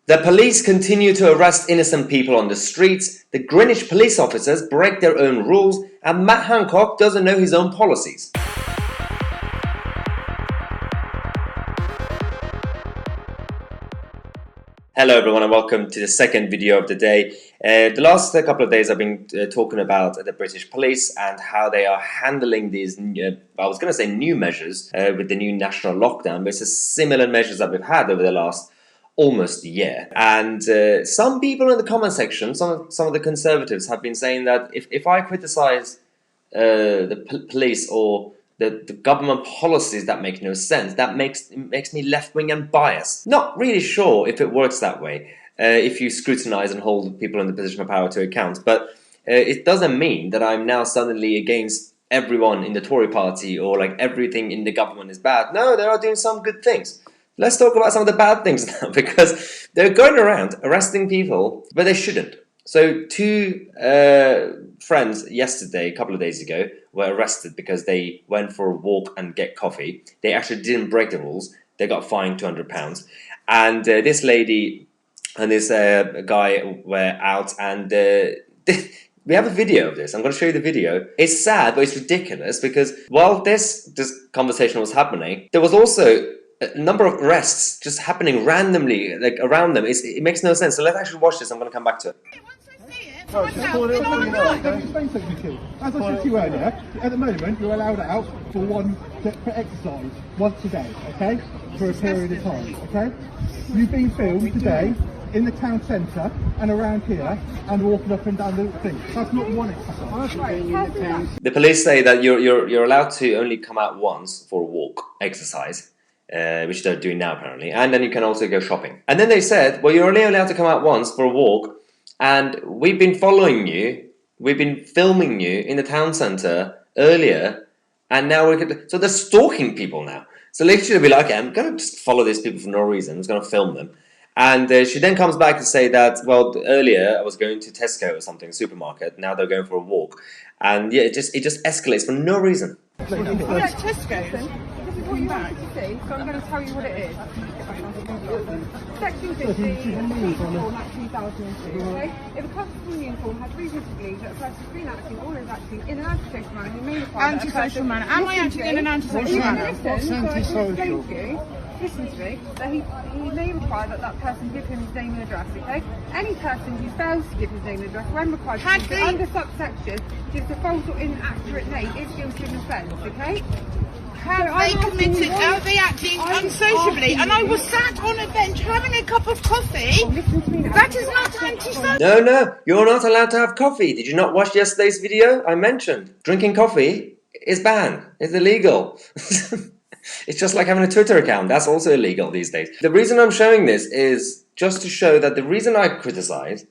The police continue to arrest innocent people on the streets, the Greenwich police officers break their own rules, and Matt Hancock doesn't know his own policies. Hello everyone and welcome to the second video of the day. The last couple of days I've been talking about the British police and how they are handling these, I was going to say new measures with the new national lockdown, but it's a similar measures that we've had over the last almost a year. And some people in the comment section, some of the conservatives have been saying that if I criticize the police or the government policies that make no sense, that makes me left-wing and biased. Not really sure if it works that way, if you scrutinize and hold people in the position of power to account, but it doesn't mean that I'm now suddenly against everyone in the Tory party or like everything in the government is bad. No, they are doing some good things. Let's talk about some of the bad things now, because they're going around arresting people, but they shouldn't. So two friends yesterday, a couple of days ago, were arrested because they went for a walk and get coffee. They actually didn't break the rules. They got fined £200. And this lady and this guy were out, and we have a video of this. I'm going to show you the video. It's sad, but it's ridiculous, because while this conversation was happening, there was also a number of arrests just happening randomly, like around them. It makes no sense. So let's actually watch this. I'm going to come back to it. As I said to you earlier, at the moment you're allowed out for exercise once a day, okay? For a period of time, okay? You've been filmed today in the town centre and around here and walking up and down the thing. That's not one exercise. The police say that you're allowed to only come out once for a walk, exercise. Which they're doing now apparently, and then you can also go shopping. And then they said, well, you're only allowed to come out once for a walk, and we've been following you, we've been filming you in the town centre earlier, and now so they're stalking people now. So literally they'll be like, okay, I'm going to just follow these people for no reason, I'm just going to film them. And she then comes back to say that, well, earlier I was going to Tesco or something, supermarket, now they're going for a walk. And yeah, it just escalates for no reason. We're at Tesco. This is what you want to see, so I'm going to tell you what it is. Section 50, uniform at 2002, okay? If a customer uniform has reason to believe that a person has been acting or is acting in an antisocial manner, he may require antisocial manner. Am I acting in an antisocial manner? What's antisocial? Listen to me, that he may require that person give him his name and address, okay? Any person who fails to give his name and address when required to under subsection gives a false or inaccurate name is guilty of an offence, okay? Are they acting unsociably? And I was sat on a bench having a cup of coffee. That is not antisocial. No, you're not allowed to have coffee. Did you not watch yesterday's video? I mentioned drinking coffee is banned. It's illegal. It's just like having a Twitter account. That's also illegal these days. The reason I'm showing this is just to show that the reason I criticize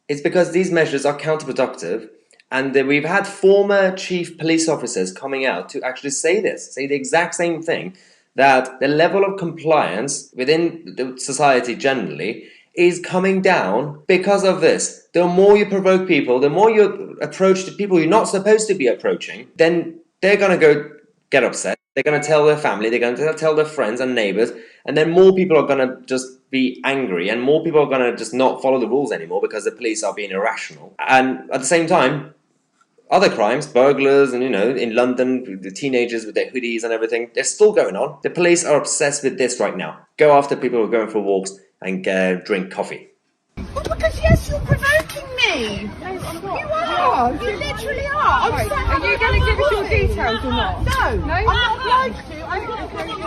is because these measures are counterproductive, and we've had former chief police officers coming out to actually say the exact same thing, that the level of compliance within the society generally is coming down because of this. The more you provoke people, the more you approach the people you're not supposed to be approaching, then they're going to go get upset. They're going to tell their family, they're going to tell their friends and neighbours, and then more people are going to just be angry, and more people are going to just not follow the rules anymore because the police are being irrational. And at the same time, other crimes, burglars, and in London, the teenagers with their hoodies and everything, they're still going on. The police are obsessed with this right now. Go after people who are going for walks and drink coffee. Well, because yes, you're provoking me. No, I'm not. You are. You literally are. Right. Are you going to give us your details or not? No. I'm not going to. I'm not going to.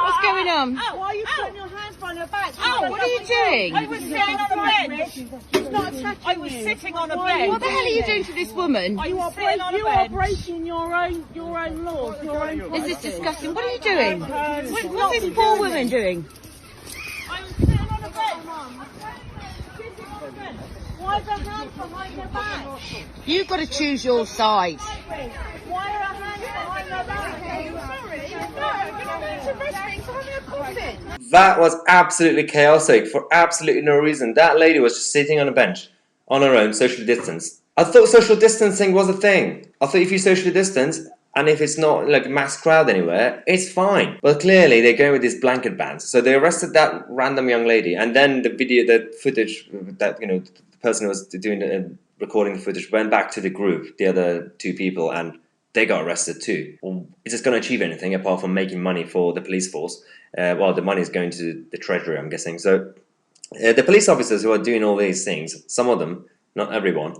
What's going on? Why are you putting your hands behind your back? What are you doing? I was sitting on a bench. He's not attacking I was sitting on a bench. What the hell are you doing to this woman? You are breaking your own laws, your own Is this policy. disgusting? What are you doing? What's this poor woman doing? I was sitting on a bench. Sitting on a bench. Why are her hands behind her back? You've got to choose your side. Why are her hands behind her back? That was absolutely chaotic for absolutely no reason. That lady was just sitting on a bench on her own, socially distanced. I thought social distancing was a thing. I thought if you socially distance, And if it's not like a mass crowd anywhere, it's fine. But clearly they're going with these blanket bans. So they arrested that random young lady, and then the footage that the person who was doing the recording the footage went back to the group, the other two people, and they got arrested too. Well, is this going to achieve anything apart from making money for the police force? Well, the money is going to the treasury, I'm guessing. So the police officers who are doing all these things, some of them, not everyone,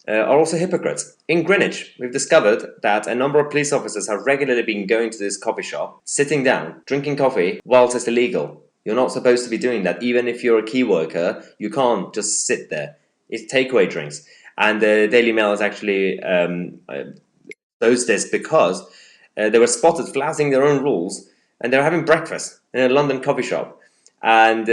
are also hypocrites. In Greenwich, we've discovered that a number of police officers have regularly been going to this coffee shop, sitting down, drinking coffee, whilst it's illegal. You're not supposed to be doing that. Even if you're a key worker, you can't just sit there. It's takeaway drinks. And the Daily Mail has actually exposed this because they were spotted flouting their own rules, and they were having breakfast in a London coffee shop. And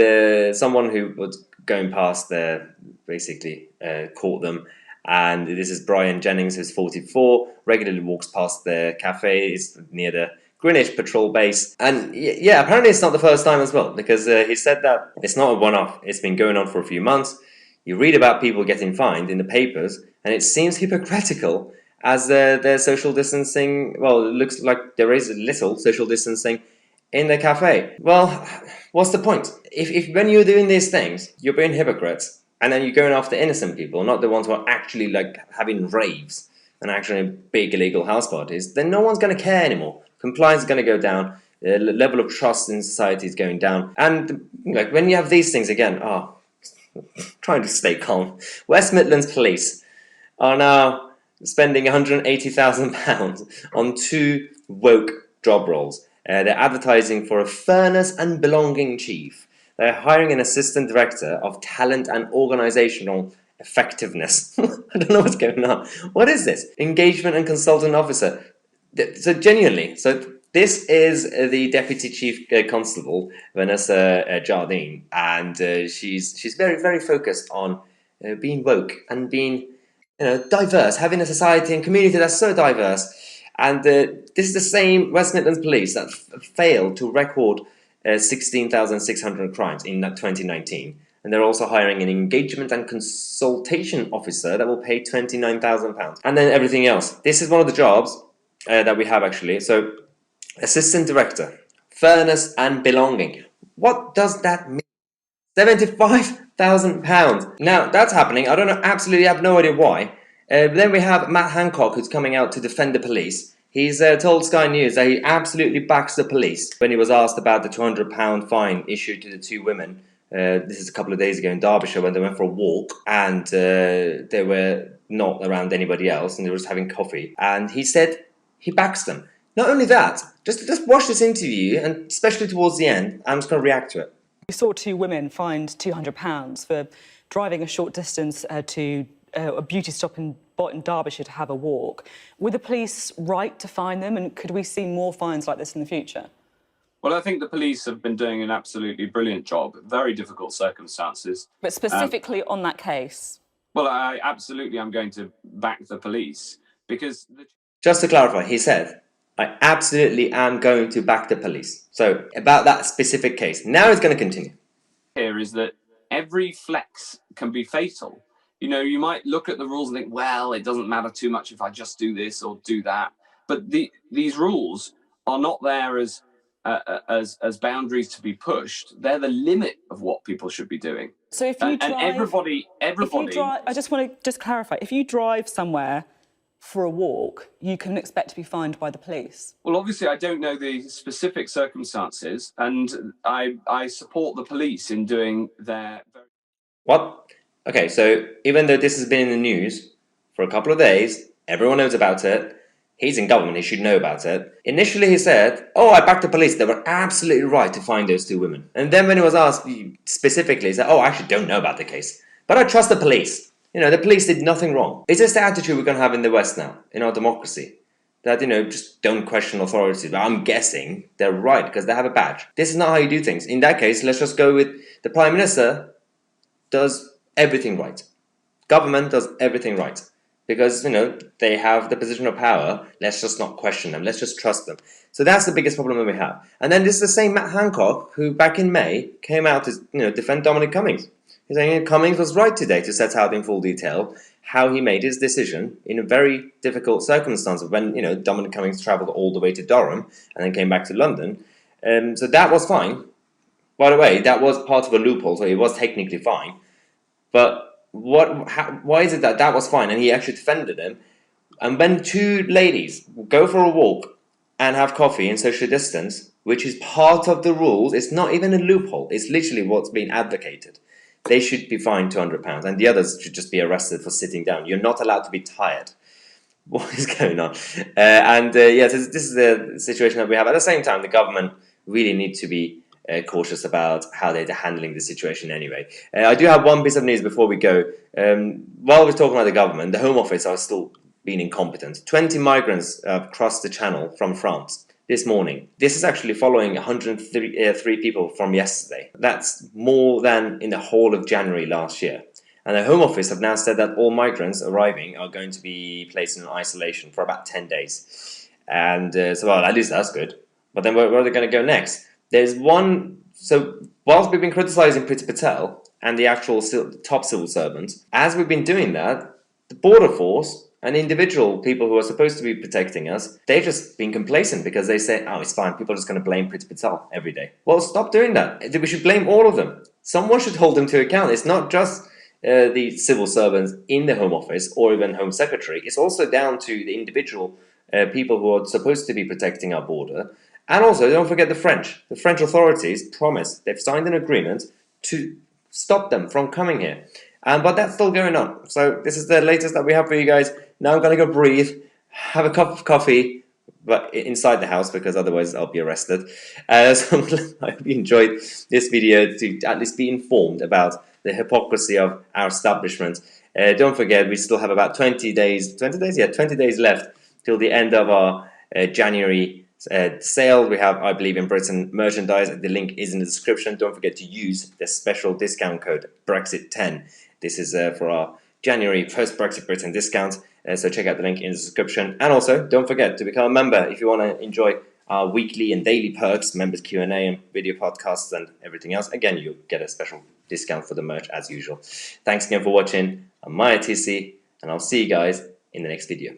someone who was going past there basically caught them. And this is Brian Jennings, who's 44, regularly walks past the cafe. It's near the Greenwich patrol base. And yeah, apparently it's not the first time as well, because he said that it's not a one-off. It's been going on for a few months. You read about people getting fined in the papers, and it seems hypocritical as there's social distancing. Well, it looks like there is a little social distancing in the cafe. Well, what's the point? If when you're doing these things, you're being hypocrites, and then you're going after innocent people, not the ones who are actually like having raves and actually big illegal house parties, then no one's going to care anymore. Compliance is going to go down. The level of trust in society is going down. And like when you have these things again, trying to stay calm. West Midlands Police are now spending £180,000 on 2 woke job roles. They're advertising for a fairness and belonging chief. They're hiring an assistant director of talent and organizational effectiveness. I don't know what's going on. What is this? Engagement and consultant officer. So genuinely, this is the deputy chief constable, Vanessa Jardine, and she's very, very focused on being woke and being diverse, having a society and community that's so diverse. And this is the same West Midlands Police that failed to record 16,600 crimes in 2019. And they're also hiring an engagement and consultation officer that will pay £29,000. And then everything else. This is one of the jobs that we have actually. So, assistant director, fairness and belonging. What does that mean? £75,000. Now, that's happening. I don't know, absolutely have no idea why. Then we have Matt Hancock, who's coming out to defend the police. He's told Sky News that he absolutely backs the police when he was asked about the £200 fine issued to the 2 women. This is a couple of days ago in Derbyshire when they went for a walk and they were not around anybody else and they were just having coffee. And he said he backs them. Not only that, just watch this interview, and especially towards the end, I'm just going to react to it. We saw 2 women fined £200 for driving a short distance to a beauty stop in Derbyshire to have a walk. Were the police right to fine them, and could we see more fines like this in the future? Well, I think the police have been doing an absolutely brilliant job. Very difficult circumstances. But specifically on that case? Well, I absolutely am going to back the police because... Just to clarify, he said, I absolutely am going to back the police. So, about that specific case. Now it's going to continue. Here is that every flex can be fatal. You might look at the rules and think, well, it doesn't matter too much if I just do this or do that. But these rules are not there as boundaries to be pushed. They're the limit of what people should be doing. So if you drive... And everybody... I just want to clarify. If you drive somewhere for a walk, you can expect to be fined by the police. Well, obviously, I don't know the specific circumstances, and I support the police in doing their... What? Okay, so even though this has been in the news for a couple of days, everyone knows about it, he's in government, he should know about it. Initially he said, I backed the police, they were absolutely right to find those 2 women. And then when he was asked specifically, he said, I actually don't know about the case. But I trust the police. The police did nothing wrong. Is this the attitude we're going to have in the West now, in our democracy? That, just don't question authority. But I'm guessing they're right because they have a badge. This is not how you do things. In that case, let's just go with the Prime Minister does everything right. Government does everything right. Because, they have the position of power. Let's just not question them. Let's just trust them. So that's the biggest problem that we have. And then this is the same Matt Hancock who back in May came out to, defend Dominic Cummings. He's saying Cummings was right today to set out in full detail how he made his decision in a very difficult circumstance when, you know, Dominic Cummings travelled all the way to Durham and then came back to London. So that was fine. By the way, that was part of a loophole, so it was technically fine. But why is it that that was fine and he actually defended him? And when two ladies go for a walk and have coffee and social distance, which is part of the rules, it's not even a loophole, it's literally what's being advocated. They should be fined £200 and the others should just be arrested for sitting down. You're not allowed to be tired. What is going on? Yes, this is the situation that we have. At the same time, the government really need to be cautious about how they're handling the situation anyway. I do have one piece of news before we go. While we're talking about the government, the Home Office are still being incompetent. 20 migrants crossed the channel from France this morning. This is actually following 103 people from yesterday. That's more than in the whole of January last year. And the Home Office have now said that all migrants arriving are going to be placed in isolation for about 10 days. And well, at least that's good. But then where are they going to go next? There's one... So whilst we've been criticising Priti Patel and the actual top civil servants, as we've been doing that, the border force and individual people who are supposed to be protecting us, they've just been complacent because they say, oh, it's fine, people are just going to blame Priti Patel every day. Well, stop doing that. We should blame all of them. Someone should hold them to account. It's not just the civil servants in the Home Office or even Home Secretary. It's also down to the individual people who are supposed to be protecting our border. And also, don't forget the French. The French authorities promised, they've signed an agreement to stop them from coming here. But that's still going on. So this is the latest that we have for you guys. Now I'm going to go breathe, have a cup of coffee, but inside the house because otherwise I'll be arrested. So I hope you enjoyed this video to at least be informed about the hypocrisy of our establishment. Don't forget, we still have about 20 days left till the end of our January sale. We have, I believe, in Britain merchandise. The link is in the description. Don't forget to use the special discount code Brexit10. This is for our January post-Brexit Britain discount. So check out the link in the description. And also, don't forget to become a member if you want to enjoy our weekly and daily perks, members Q&A and video podcasts and everything else. Again, you'll get a special discount for the merch as usual. Thanks again for watching. I'm Tousi, and I'll see you guys in the next video.